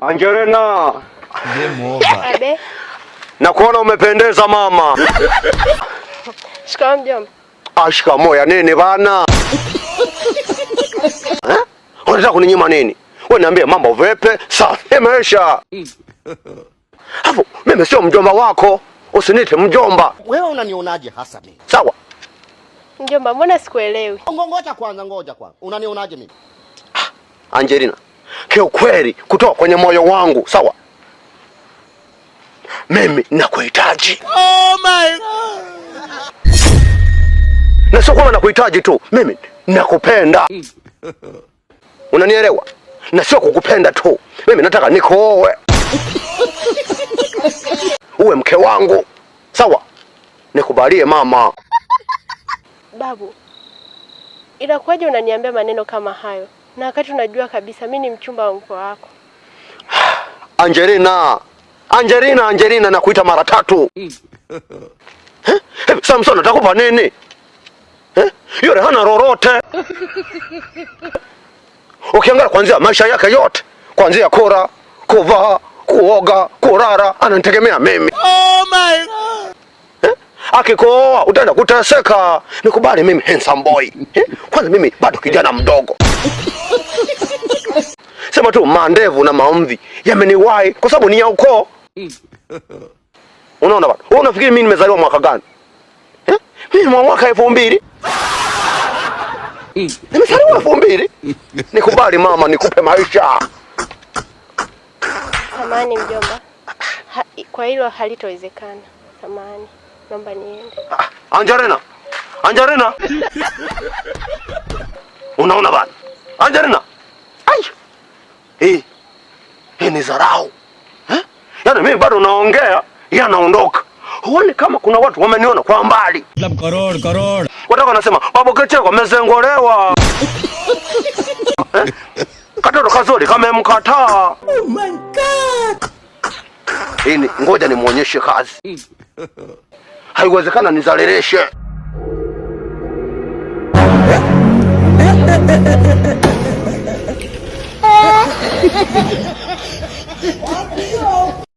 Angelina. Abe. Na kuona umependeza mama. Shikamoo mjomba. Shikamoo ya nini bana? Unataka kuninyima nini? Wewe niambie mambo vipi? Safi imeisha. Hapo mimi sio mjomba wako. Usinite mjomba. Wewe unanionaje hasa mimi? Sawa. Mjomba, mbona sikuelewi? Ngoja kwanza. Unanionaje mimi? Angelina, kiukweli kutoka kwenye moyo wangu, sawa? Mimi nakuhitaji. Oh my God. Na sio kama nakuhitaji tu, mimi nakupenda. Unanielewa? Na sio kukupenda tu, mimi nataka nikuoe. Uwe mke wangu, sawa? Nikubalie mama. Babu, inakuwaje unaniambia maneno kama hayo? Na wakati unajua kabisa mimi ni mchumba wa mkwe wako. Angelina nakuita mara 3. Samson atakupa nini? Yule hana lolote. Ukiangalia kuanzia maisha yake yote, kuanzia kula, kuvaa, kuoga, kulala, ananitegemea mimi. Oh my God. Akikuoa utaenda kuteseka. Nikubali mimi handsome boy. Kwanza mimi bado kijana mdogo. Sema tu mandevu na maomvi yameniwahi kwa sababu ni ya ukoo. Unaona bado? Wewe unafikiri mimi nimezaliwa mwaka gani? Mimi mwaka 2000. Nimezaliwa 2000. Nikubali mama, nikupe maisha. Samahani mjomba. Kwa hilo halitowezekana. Samahani. Naomba niende. Angelina. Unaona bado? Angelina. Hii ni dharau. Yaani mimi bado naongea, yeye anaondoka. Huoni kama kuna watu wameniona kwa mbali? Karor. Wataka wanasema, "Babu Kicheko amezengolewa." Katoto kazuri kamemkataa. Oh my God. Hii ngoja nimuonyeshe kazi. Haiwezekana nizalilishe.